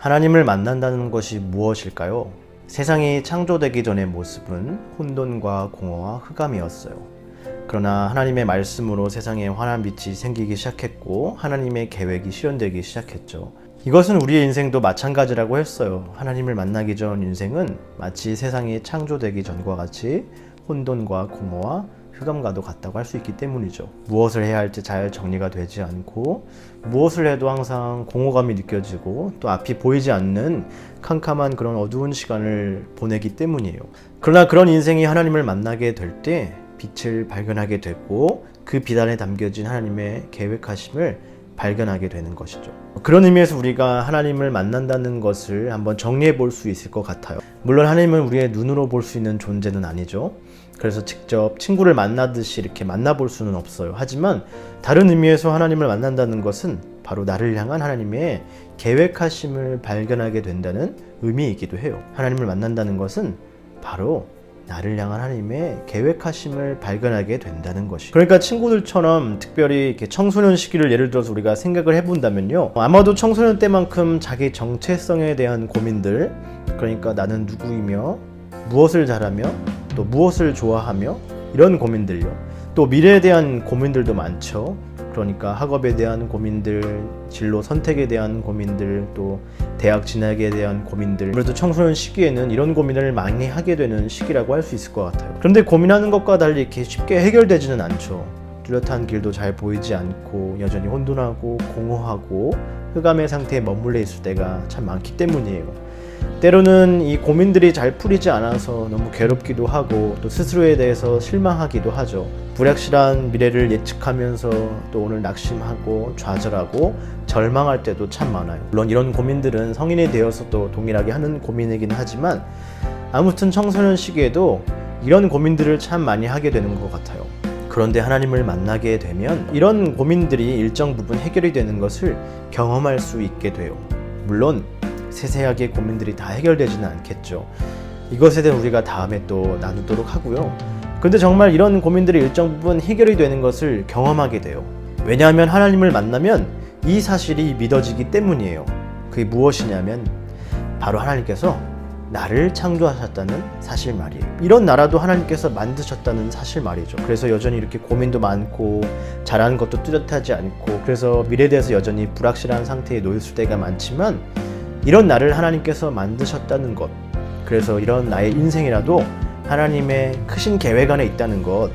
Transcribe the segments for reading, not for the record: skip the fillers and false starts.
하나님을 만난다는 것이 무엇일까요? 세상이 창조되기 전의 모습은 혼돈과 공허와 흑암이었어요. 그러나 하나님의 말씀으로 세상에 환한 빛이 생기기 시작했고 하나님의 계획이 실현되기 시작했죠. 이것은 우리의 인생도 마찬가지라고 했어요. 하나님을 만나기 전 인생은 마치 세상이 창조되기 전과 같이 혼돈과 공허와 흑암과도 같다고 할 수 있기 때문이죠. 무엇을 해야 할지 잘 정리가 되지 않고 무엇을 해도 항상 공허감이 느껴지고 또 앞이 보이지 않는 캄캄한 그런 어두운 시간을 보내기 때문이에요. 그러나 그런 인생이 하나님을 만나게 될 때 빛을 발견하게 되고 그 빛 안에 담겨진 하나님의 계획하심을 발견하게 되는 것이죠. 그런 의미에서 우리가 하나님을 만난다는 것을 한번 정리해 볼 수 있을 것 같아요. 물론 하나님은 우리의 눈으로 볼 수 있는 존재는 아니죠. 그래서 직접 친구를 만나듯이 이렇게 만나볼 수는 없어요. 하지만 다른 의미에서 하나님을 만난다는 것은 바로 나를 향한 하나님의 계획하심을 발견하게 된다는 의미이기도 해요. 하나님을 만난다는 것은 바로 나를 향한 하나님의 계획하심을 발견하게 된다는 것이. 그러니까 친구들처럼 특별히 이렇게 청소년 시기를 예를 들어서 우리가 생각을 해본다면요. 아마도 청소년 때만큼 자기 정체성에 대한 고민들, 그러니까 나는 누구이며 무엇을 잘하며 또 무엇을 좋아하며 이런 고민들요. 또 미래에 대한 고민들도 많죠. 그러니까 학업에 대한 고민들, 진로 선택에 대한 고민들, 또 대학 진학에 대한 고민들. 그래도 청소년 시기에는 이런 고민을 많이 하게 되는 시기라고 할 수 있을 것 같아요. 그런데 고민하는 것과 달리 이렇게 쉽게 해결되지는 않죠. 뚜렷한 길도 잘 보이지 않고 여전히 혼돈하고 공허하고 흑암의 상태에 머물러 있을 때가 참 많기 때문이에요. 때로는 이 고민들이 잘 풀리지 않아서 너무 괴롭기도 하고 또 스스로에 대해서 실망하기도 하죠. 불확실한 미래를 예측하면서 또 오늘 낙심하고 좌절하고 절망할 때도 참 많아요. 물론 이런 고민들은 성인이 되어서도 동일하게 하는 고민이긴 하지만 아무튼 청소년 시기에도 이런 고민들을 참 많이 하게 되는 것 같아요. 그런데 하나님을 만나게 되면 이런 고민들이 일정 부분 해결이 되는 것을 경험할 수 있게 돼요. 물론 세세하게 고민들이 다 해결되지는 않겠죠. 이것에 대해 우리가 다음에 또 나누도록 하고요. 근데 정말 이런 고민들이 일정 부분 해결이 되는 것을 경험하게 돼요. 왜냐하면 하나님을 만나면 이 사실이 믿어지기 때문이에요. 그게 무엇이냐면 바로 하나님께서 나를 창조하셨다는 사실 말이에요. 이런 나라도 하나님께서 만드셨다는 사실 말이죠. 그래서 여전히 이렇게 고민도 많고 잘하는 것도 뚜렷하지 않고 그래서 미래에 대해서 여전히 불확실한 상태에 놓여 있을 때가 많지만 이런 나를 하나님께서 만드셨다는 것, 그래서 이런 나의 인생이라도 하나님의 크신 계획 안에 있다는 것,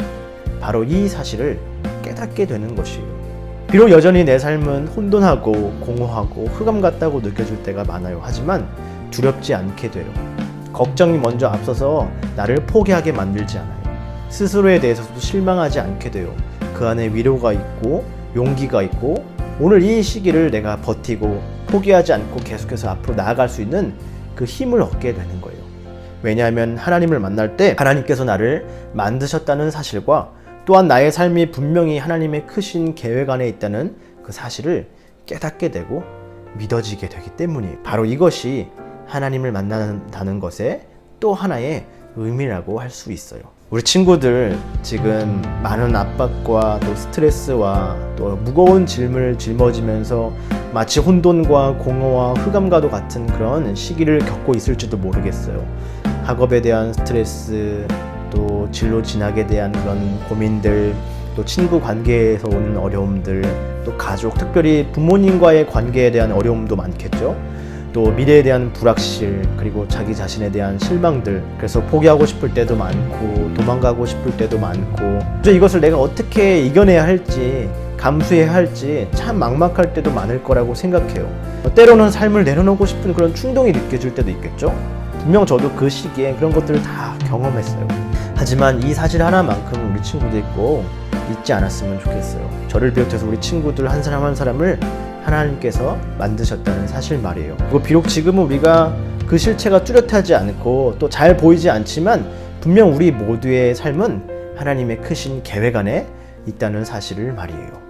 바로 이 사실을 깨닫게 되는 것이에요. 비록 여전히 내 삶은 혼돈하고 공허하고 흑암 같다고 느껴질 때가 많아요. 하지만 두렵지 않게 돼요. 걱정이 먼저 앞서서 나를 포기하게 만들지 않아요. 스스로에 대해서도 실망하지 않게 돼요. 그 안에 위로가 있고 용기가 있고 오늘 이 시기를 내가 버티고 포기하지 않고 계속해서 앞으로 나아갈 수 있는 그 힘을 얻게 되는 거예요. 왜냐하면 하나님을 만날 때 하나님께서 나를 만드셨다는 사실과 또한 나의 삶이 분명히 하나님의 크신 계획 안에 있다는 그 사실을 깨닫게 되고 믿어지게 되기 때문이에요. 바로 이것이 하나님을 만난다는 것의 또 하나의 의미라고 할 수 있어요. 우리 친구들 지금 많은 압박과 또 스트레스와 또 무거운 짐을 짊어지면서 마치 혼돈과 공허와 흑암과도 같은 그런 시기를 겪고 있을지도 모르겠어요. 학업에 대한 스트레스, 또 진로 진학에 대한 그런 고민들, 또 친구 관계에서 오는 어려움들, 또 가족, 특별히 부모님과의 관계에 대한 어려움도 많겠죠. 또 미래에 대한 불확실, 그리고 자기 자신에 대한 실망들, 그래서 포기하고 싶을 때도 많고 도망가고 싶을 때도 많고 이것을 내가 어떻게 이겨내야 할지 감수해야 할지 참 막막할 때도 많을 거라고 생각해요. 때로는 삶을 내려놓고 싶은 그런 충동이 느껴질 때도 있겠죠. 분명 저도 그 시기에 그런 것들을 다 경험했어요. 하지만 이 사실 하나만큼 우리 친구들이 꼭 잊지 않았으면 좋겠어요. 저를 비롯해서 우리 친구들 한 사람 한 사람을 하나님께서 만드셨다는 사실 말이에요. 그리고 비록 지금은 우리가 그 실체가 뚜렷하지 않고 또 잘 보이지 않지만 분명 우리 모두의 삶은 하나님의 크신 계획 안에 있다는 사실을 말이에요.